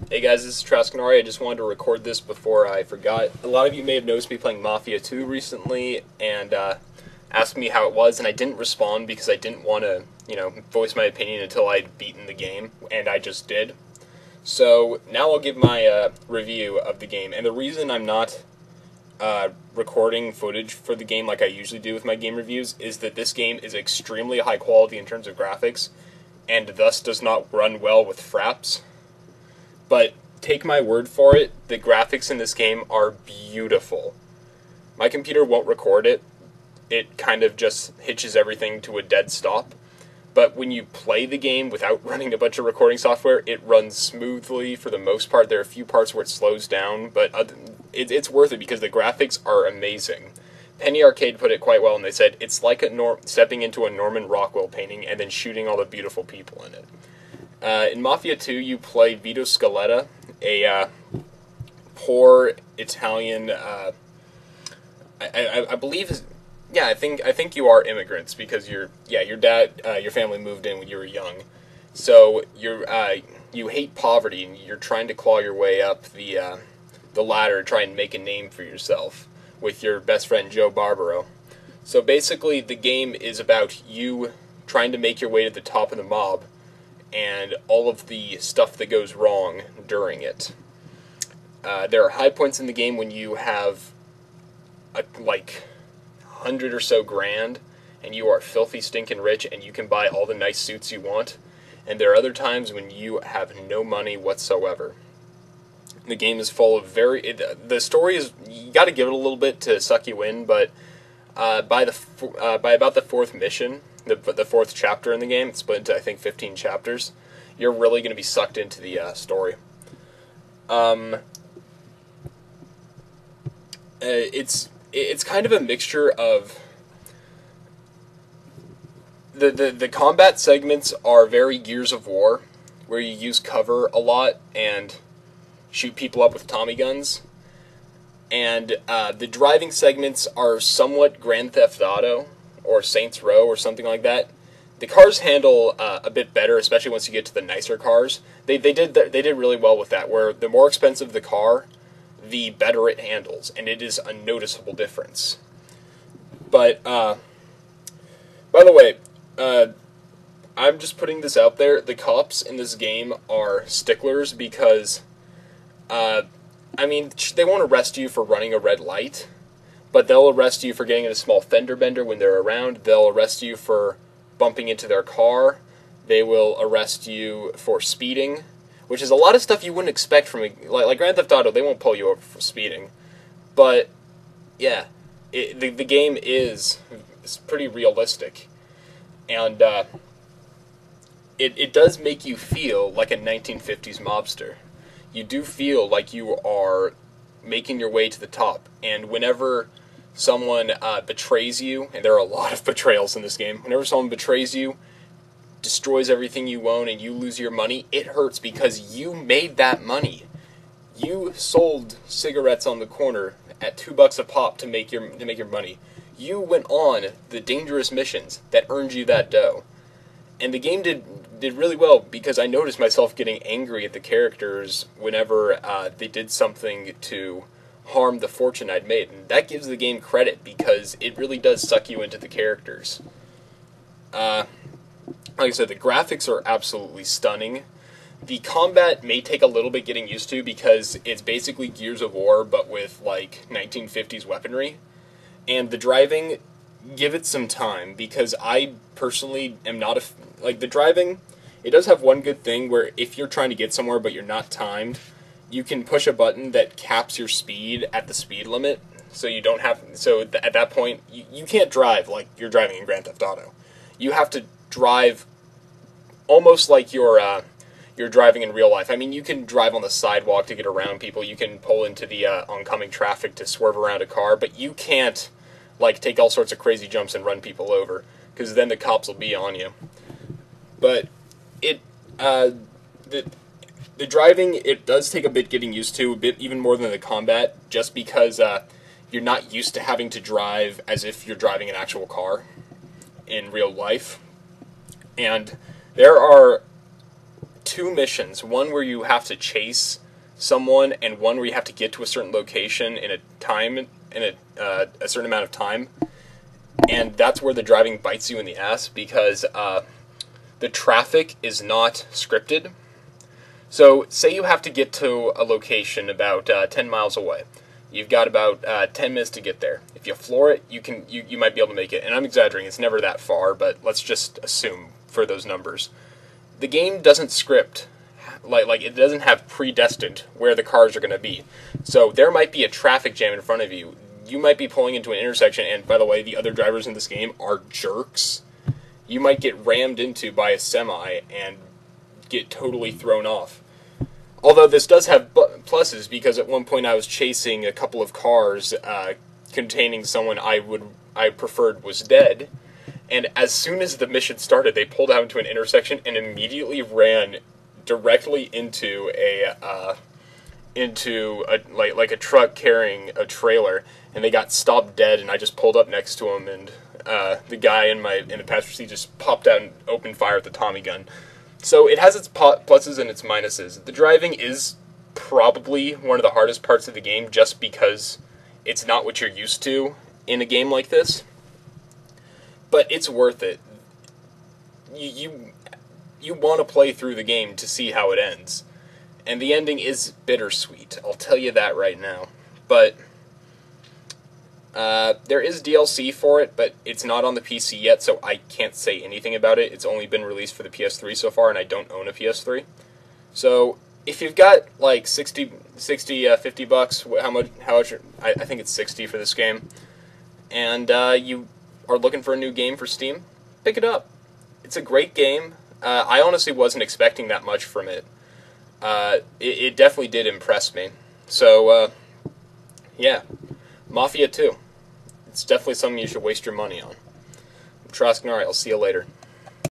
Hey guys, this is Trascanari. I just wanted to record this before I forgot. A lot of you may have noticed me playing Mafia II recently and asked me how it was, and I didn't respond because I didn't want to, voice my opinion until I'd beaten the game, and I just did. So now I'll give my review of the game, and the reason I'm not recording footage for the game like I usually do with my game reviews is that this game is extremely high quality in terms of graphics, and thus does not run well with fraps. But take my word for it, the graphics in this game are beautiful. My computer won't record it. It kind of just hitches everything to a dead stop. But when you play the game without running a bunch of recording software, it runs smoothly for the most part. There are a few parts where it slows down, but it's worth it because the graphics are amazing. Penny Arcade put it quite well, and they said it's like stepping into a Norman Rockwell painting and then shooting all the beautiful people in it. In Mafia II, you play Vito Scaletta, a poor Italian. I believe, I think you are immigrants because your dad, your family moved in when you were young, so you hate poverty and you're trying to claw your way up the ladder, try and make a name for yourself with your best friend Joe Barbaro. So basically, the game is about you trying to make your way to the top of the mob, and all of the stuff that goes wrong during it. There are high points in the game when you have like 100 or so grand, and you are filthy stinking rich, and you can buy all the nice suits you want. And there are other times when you have no money whatsoever. The game is full of the story is, you got to give it a little bit to suck you in, but by about the fourth mission, the fourth chapter in the game, it's split into I think 15 chapters, you're really going to be sucked into the story. It's kind of a mixture of the combat segments are very Gears of War, where you use cover a lot and shoot people up with Tommy guns, and the driving segments are somewhat Grand Theft Auto or Saints Row or something like that. The cars handle a bit better, especially once you get to the nicer cars. They did really well with that, where the more expensive the car, the better it handles, and it is a noticeable difference. But by the way, I'm just putting this out there. The cops in this game are sticklers because, they won't arrest you for running a red light, but they'll arrest you for getting in a small fender bender when they're around. They'll arrest you for bumping into their car. They will arrest you for speeding, which is a lot of stuff you wouldn't expect from like Grand Theft Auto. They won't pull you over for speeding, but yeah, the game is pretty realistic, and it does make you feel like a 1950s mobster. You do feel like you are making your way to the top, and whenever someone betrays you, and there are a lot of betrayals in this game, whenever someone betrays you, destroys everything you own, and you lose your money, it hurts because you made that money. You sold cigarettes on the corner at $2 a pop to make your money. You went on the dangerous missions that earned you that dough. And the game did really well because I noticed myself getting angry at the characters whenever they did something to harm the fortune I'd made. And that gives the game credit because it really does suck you into the characters. Like I said, the graphics are absolutely stunning. The combat may take a little bit getting used to because it's basically Gears of War but with like 1950s weaponry. And the driving, give it some time because I personally am not the driving. It does have one good thing where if you're trying to get somewhere but you're not timed, you can push a button that caps your speed at the speed limit, so you don't have. So at that point, you can't drive like you're driving in Grand Theft Auto. You have to drive almost like you're driving in real life. I mean, you can drive on the sidewalk to get around people. You can pull into the oncoming traffic to swerve around a car, but you can't like take all sorts of crazy jumps and run people over because then the cops will be on you. But the driving, it does take a bit getting used to, a bit even more than the combat, just because you're not used to having to drive as if you're driving an actual car in real life. And there are two missions, one where you have to chase someone and one where you have to get to a certain location in a certain amount of time, and that's where the driving bites you in the ass because the traffic is not scripted. So say you have to get to a location about 10 miles away. You've got about 10 minutes to get there. If you floor it, you might be able to make it. And I'm exaggerating, it's never that far, but let's just assume for those numbers. The game doesn't script, like it doesn't have predestined where the cars are going to be. So there might be a traffic jam in front of you. You might be pulling into an intersection, and by the way, the other drivers in this game are jerks. You might get rammed into by a semi and get totally thrown off. Although this does have pluses, because at one point I was chasing a couple of cars containing someone I preferred was dead, and as soon as the mission started, they pulled out into an intersection and immediately ran directly into like a truck carrying a trailer, and they got stopped dead. And I just pulled up next to them, and the guy in the passenger seat just popped out and opened fire with the Tommy gun. So it has its pluses and its minuses. The driving is probably one of the hardest parts of the game, just because it's not what you're used to in a game like this. But it's worth it. You want to play through the game to see how it ends. And the ending is bittersweet, I'll tell you that right now. But there is DLC for it, but it's not on the PC yet, so I can't say anything about it. It's only been released for the PS3 so far, and I don't own a PS3. So if you've got like 50 bucks, how much? I think it's 60 for this game, and you are looking for a new game for Steam, pick it up. It's a great game. I honestly wasn't expecting that much from it. It definitely did impress me. So, yeah, Mafia II. It's definitely something you should waste your money on. I'm Troskin. Alright, I'll see you later.